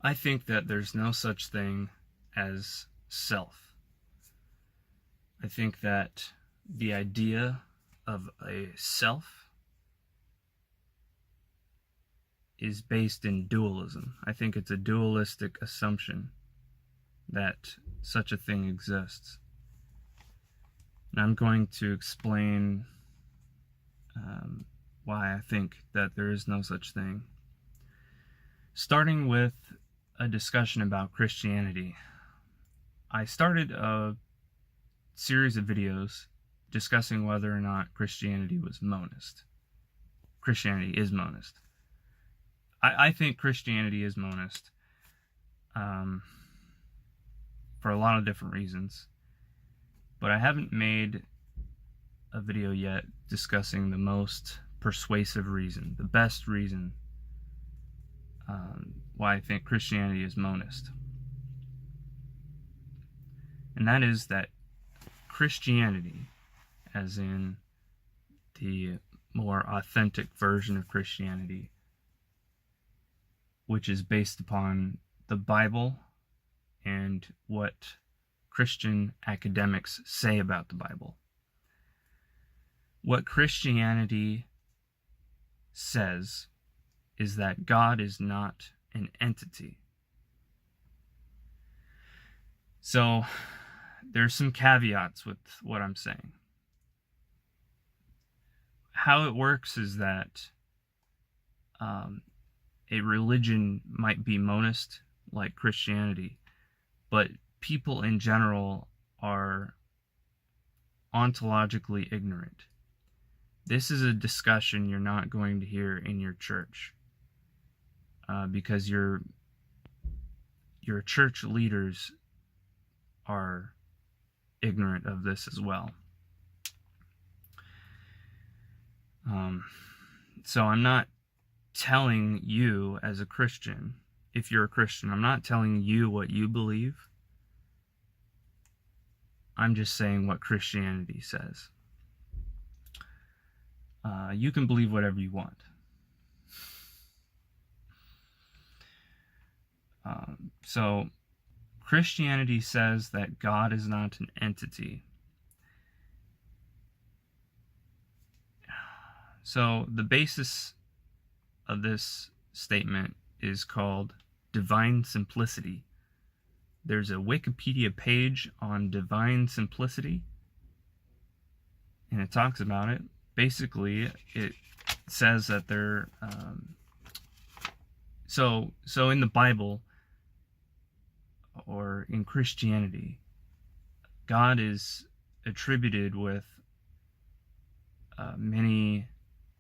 I think that there's no such thing as self. I think that the idea of a self is based in dualism. I think it's a dualistic assumption that such a thing exists. And I'm going to explain why I think that there is no such thing. Starting with a discussion about Christianity. I started a series of videos discussing whether or not Christianity was monist. Christianity is monist. I think Christianity is monist for a lot of different reasons. But I haven't made a video yet discussing the most persuasive reason, the best reason why I think Christianity is monist. And that is that Christianity, as in the more authentic version of Christianity, which is based upon the Bible and what Christian academics say about the Bible. What Christianity says is that God is not an entity. So there's some caveats with what I'm saying. How it works is that a religion might be monist, like Christianity, but people in general are ontologically ignorant. This is a discussion you're not going to hear in your church because your church leaders are ignorant of this as well. So I'm not telling you as a Christian, if you're a Christian, I'm not telling you what you believe. I'm just saying what Christianity says. You can believe whatever you want. So Christianity says that God is not an entity. So the basis of this statement is called divine simplicity. There's a Wikipedia page on divine simplicity, and it talks about it. Basically, it says that they're so in the Bible or in Christianity, God is attributed with many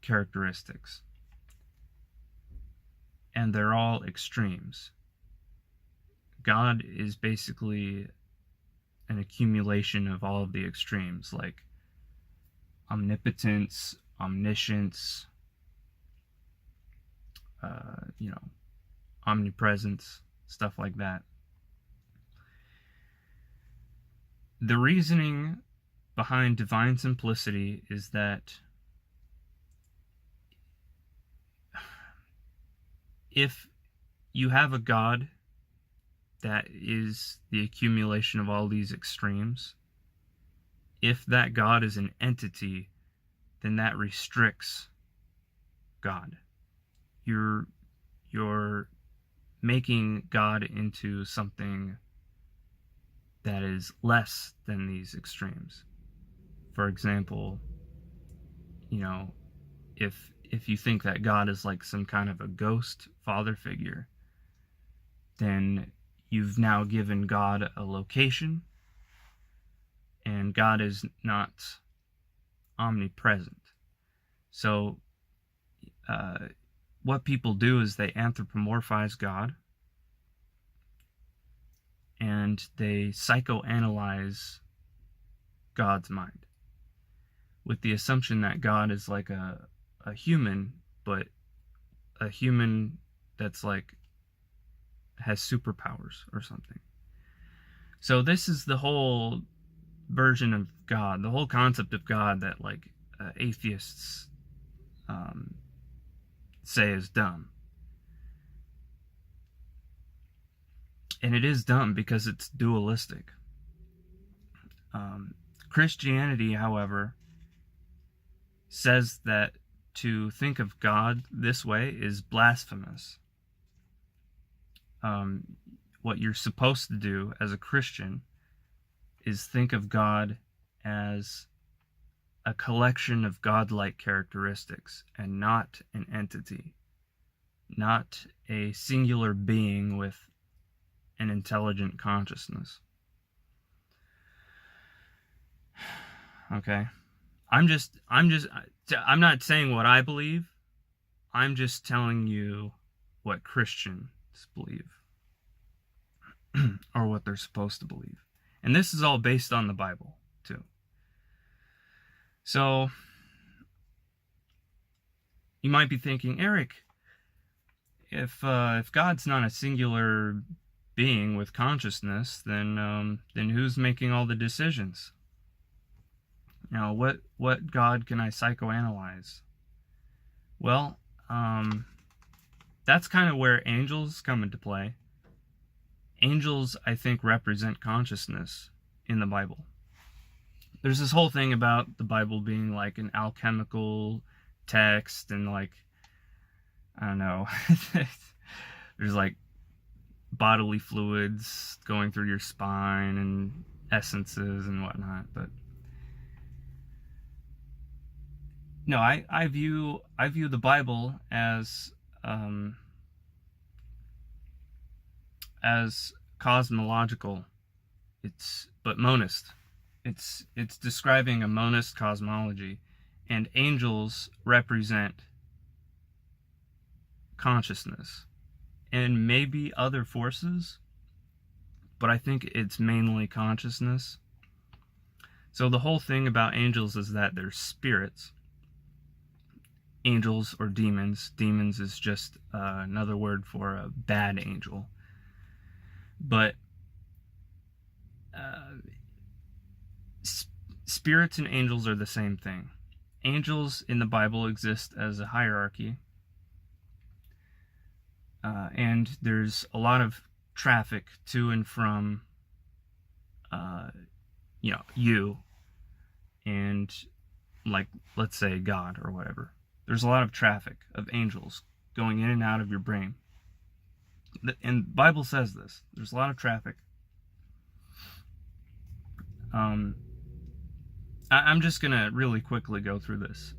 characteristics, and they're all extremes. God is basically an accumulation of all of the extremes, like omnipotence, omniscience, omnipresence, stuff like that. The reasoning behind divine simplicity is that if you have a God that is the accumulation of all these extremes, if that God is an entity, then that restricts God. You're making God into something that is less than these extremes. For example, if you think that God is like some kind of a ghost father figure, then you've now given God a location, and God is not omnipresent. So what people do is they anthropomorphize God, and they psychoanalyze God's mind with the assumption that God is like a human, but a human that's like has superpowers or something. So this is the whole version of God, the whole concept of God that like atheists say is dumb. And it is dumb because it's dualistic. Christianity, however, says that to think of God this way is blasphemous. What you're supposed to do as a Christian is think of God as a collection of godlike characteristics and not an entity, not a singular being with an intelligent consciousness. Okay? I'm not saying what I believe. I'm just telling you what Christians believe or what they're supposed to believe. And this is all based on the Bible, too. So, you might be thinking, Eric, if God's not a singular being with consciousness, then who's making all the decisions? You know, what God can I psychoanalyze? Well, that's kind of where angels come into play. Angels, I think, represent consciousness in the Bible. There's this whole thing about the Bible being like an alchemical text, and like, I don't know, there's like bodily fluids going through your spine and essences and whatnot, but no, I view the Bible as cosmological. But monist. It's describing a monist cosmology, and angels represent consciousness and maybe other forces, but I think it's mainly consciousness. So the whole thing about angels is that they're spirits. Angels or demons. Demons is just another word for a bad angel. But spirits and angels are the same thing. Angels in the Bible exist as a hierarchy. And there's a lot of traffic to and from, you and, like, let's say God or whatever. There's a lot of traffic of angels going in and out of your brain. And the Bible says this. There's a lot of traffic. I'm just going to really quickly go through this.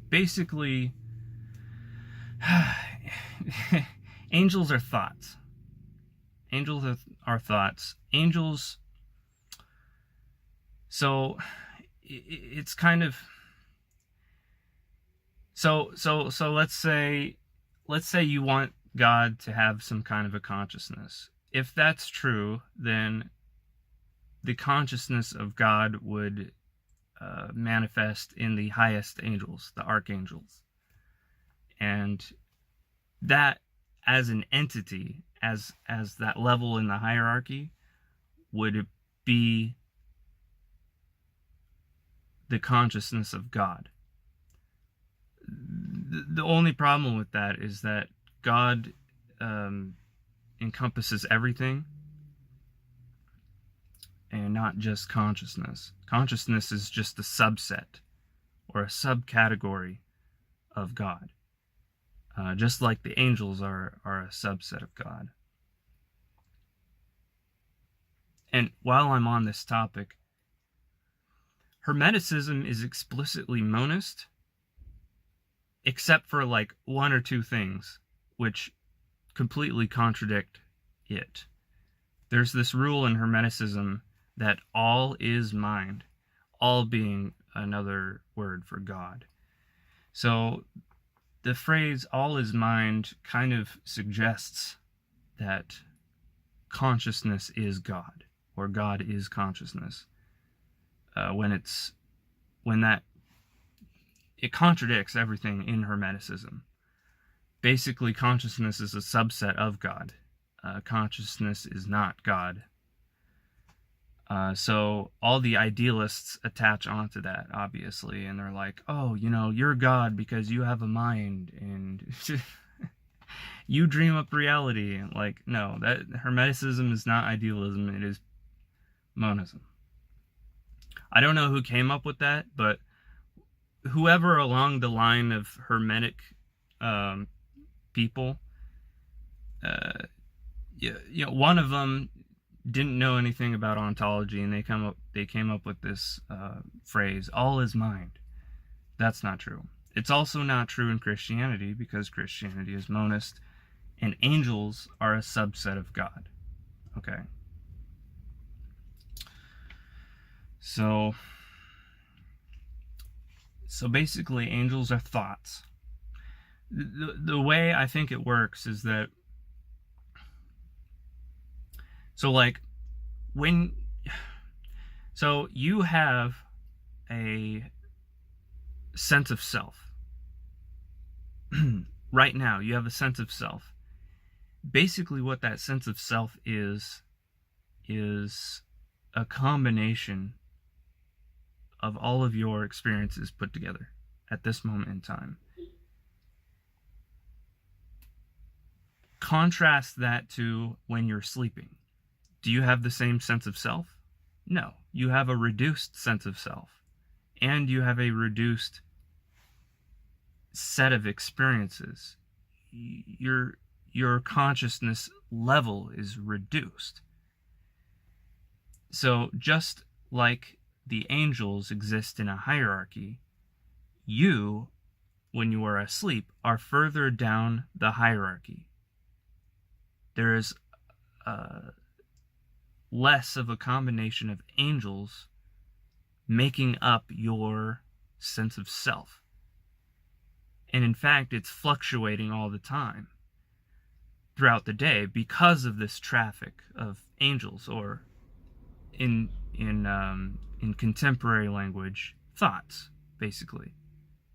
Basically, angels are thoughts. Angels are thoughts. Angels, so it's kind of, so let's say you want God to have some kind of a consciousness. If that's true, then the consciousness of God would manifest in the highest angels, the archangels. And that, as an entity, as that level in the hierarchy, would be the consciousness of God. The only problem with that is that God encompasses everything, and not just consciousness. Consciousness is just a subset or a subcategory of God. Just like the angels are a subset of God. And while I'm on this topic, Hermeticism is explicitly monist, except for like one or two things which completely contradict it. There's this rule in Hermeticism that all is mind, all being another word for God. So the phrase all is mind kind of suggests that consciousness is God, or God is consciousness. It contradicts everything in Hermeticism. Basically, consciousness is a subset of God. Consciousness is not God. So all the idealists attach onto that, obviously, and they're like, oh, you're God because you have a mind and you dream up reality. Like, no, that Hermeticism is not idealism, it is monism. I don't know who came up with that, but whoever along the line of Hermetic people, one of them didn't know anything about ontology, and they came up with this phrase, all is mind. That's not true. It's also not true in Christianity, because Christianity is monist, and angels are a subset of God. Okay? So basically, angels are thoughts. The way I think it works is that, so you have a sense of self. Right now, you have a sense of self. Basically, what that sense of self is a combination of all of your experiences put together at this moment in time. Contrast that to when you're sleeping. Do you have the same sense of self? No. You have a reduced sense of self. And you have a reduced set of experiences. Your consciousness level is reduced. So just like the angels exist in a hierarchy, you, when you are asleep, are further down the hierarchy. There is less of a combination of angels making up your sense of self. And in fact, it's fluctuating all the time throughout the day because of this traffic of angels, or in contemporary language, thoughts, basically.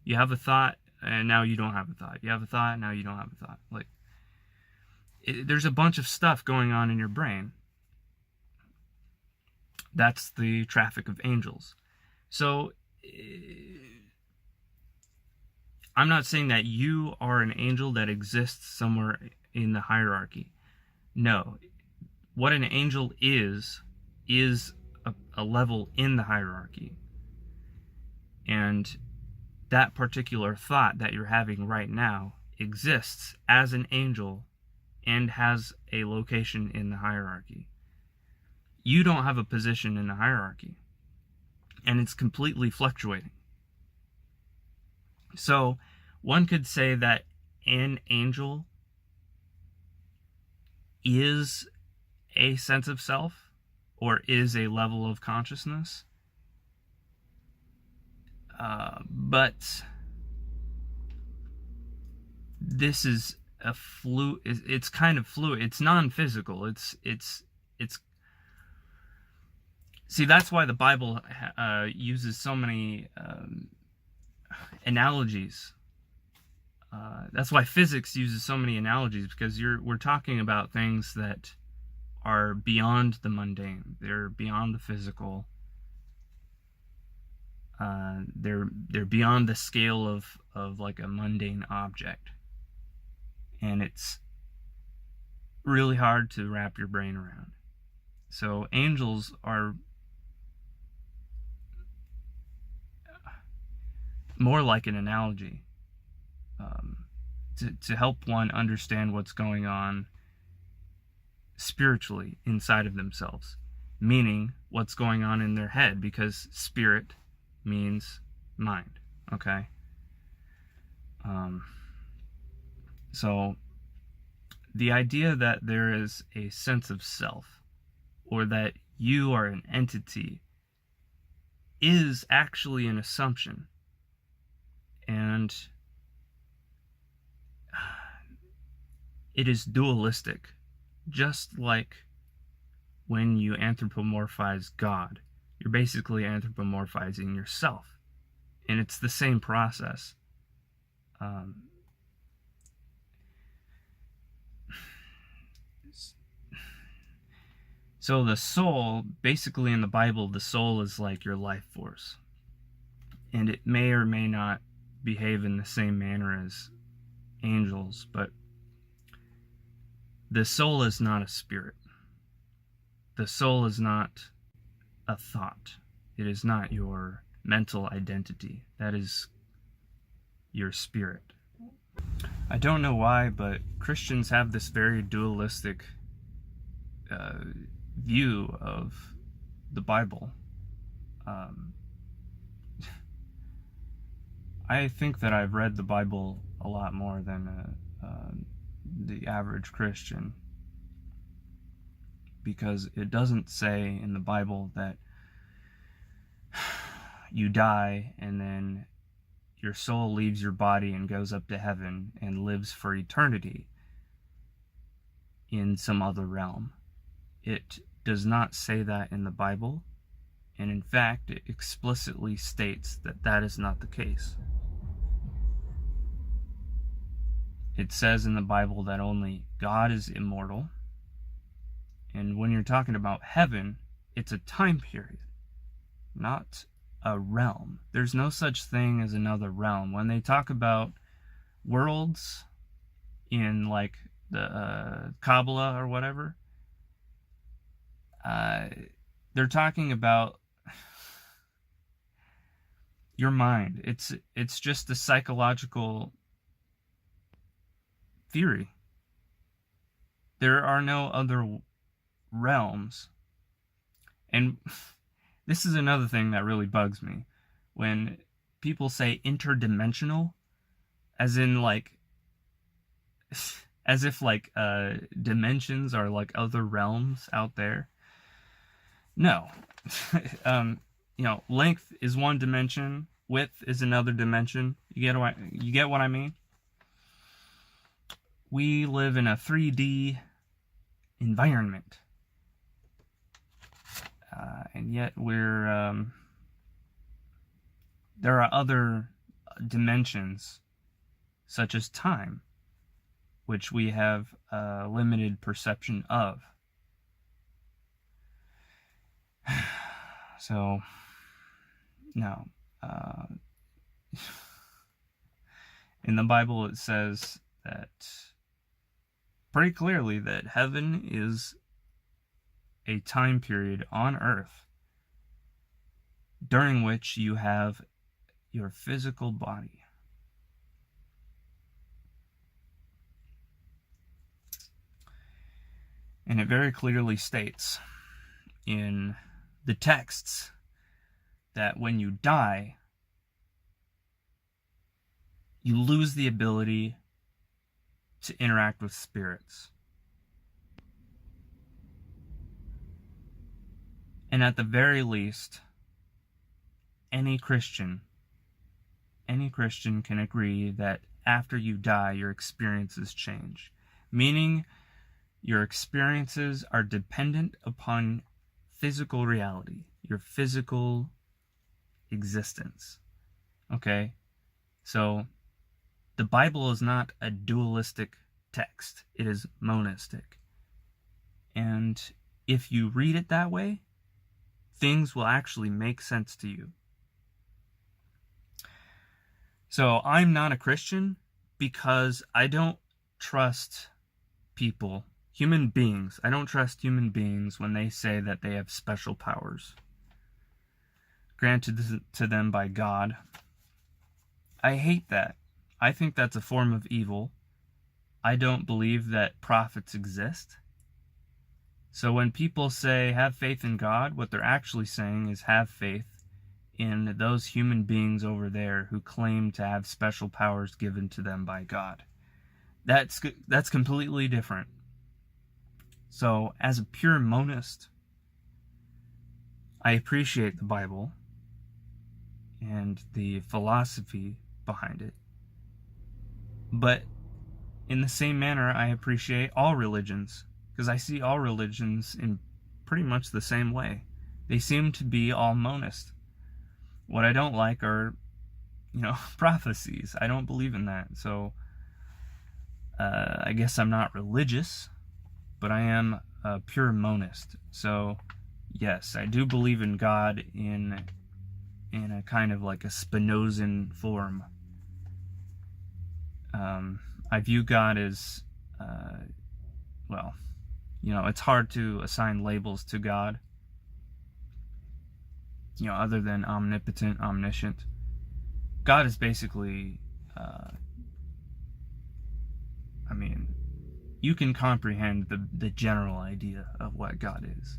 You have a thought, and now you don't have a thought. You have a thought, now you don't have a thought. There's a bunch of stuff going on in your brain. That's the traffic of angels. So, I'm not saying that you are an angel that exists somewhere in the hierarchy. No. What an angel is a level in the hierarchy. And that particular thought that you're having right now exists as an angel and has a location in the hierarchy. You don't have a position in the hierarchy. And it's completely fluctuating. So, one could say that an angel is a sense of self, or is a level of consciousness. But this is it's kind of fluid. It's non-physical. It's see, that's why the Bible uses so many analogies. That's why physics uses so many analogies, because we're talking about things that are beyond the mundane. They're beyond the physical. They're beyond the scale of like a mundane object. And it's really hard to wrap your brain around. So angels are more like an analogy, to help one understand what's going on spiritually inside of themselves, meaning what's going on in their head, because spirit means mind. Okay? So the idea that there is a sense of self, or that you are an entity, is actually an assumption. And it is dualistic, just like when you anthropomorphize God. You're basically anthropomorphizing yourself. And it's the same process. So the soul, basically in the Bible, the soul is like your life force. And it may or may not behave in the same manner as angels, but the soul is not a spirit. The soul is not a thought. It is not your mental identity. That is your spirit. I don't know why, but Christians have this very dualistic view of the Bible. I think that I've read the Bible a lot more than the average Christian, because it doesn't say in the Bible that you die and then your soul leaves your body and goes up to heaven and lives for eternity in some other realm. It does not say that in the Bible, and in fact, it explicitly states that that is not the case. It says in the Bible that only God is immortal, and when you're talking about heaven, it's a time period, not a realm. There's no such thing as another realm. When they talk about worlds in like the Kabbalah or whatever, they're talking about your mind. It's just a psychological theory. There are no other realms. And this is another thing that really bugs me. When people say interdimensional, as in like, as if like dimensions are like other realms out there. No. Length is one dimension, width is another dimension. You get what I mean? We live in a 3D environment. And yet there are other dimensions, such as time, which we have a limited perception of. So, no. In the Bible it says that pretty clearly that heaven is a time period on earth during which you have your physical body. And it very clearly states in the texts that when you die, you lose the ability to interact with spirits. And at the very least, any Christian can agree that after you die, your experiences change. Meaning, your experiences are dependent upon physical reality, your physical existence. Okay? So, the Bible is not a dualistic text. It is monistic. And if you read it that way, things will actually make sense to you. So I'm not a Christian because I don't trust people, human beings. I don't trust human beings when they say that they have special powers granted to them by God. I hate that. I think that's a form of evil. I don't believe that prophets exist. So when people say have faith in God, what they're actually saying is have faith in those human beings over there who claim to have special powers given to them by God. That's completely different. So as a pure monist, I appreciate the Bible and the philosophy behind it. But in the same manner, I appreciate all religions, because I see all religions in pretty much the same way. They seem to be all monist. What I don't like are, prophecies. I don't believe in that. So, I guess I'm not religious, but I am a pure monist. So, yes, I do believe in God in a kind of like a Spinozan form. I view God as, well, it's hard to assign labels to God, other than omnipotent, omniscient. God is basically, you can comprehend the general idea of what God is.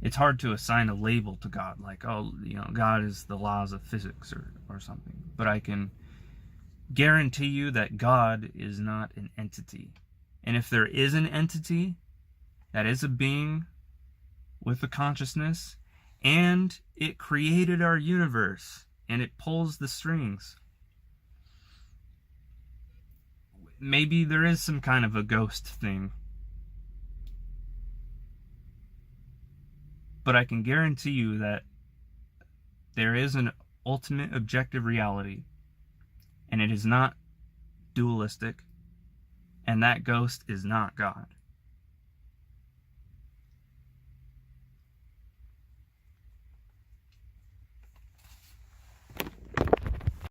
It's hard to assign a label to God, like, God is the laws of physics or something. But I can guarantee you that God is not an entity. And if there is an entity that is a being with a consciousness, and it created our universe, and it pulls the strings, maybe there is some kind of a ghost thing. But I can guarantee you that there is an ultimate objective reality, and it is not dualistic, and that ghost is not God.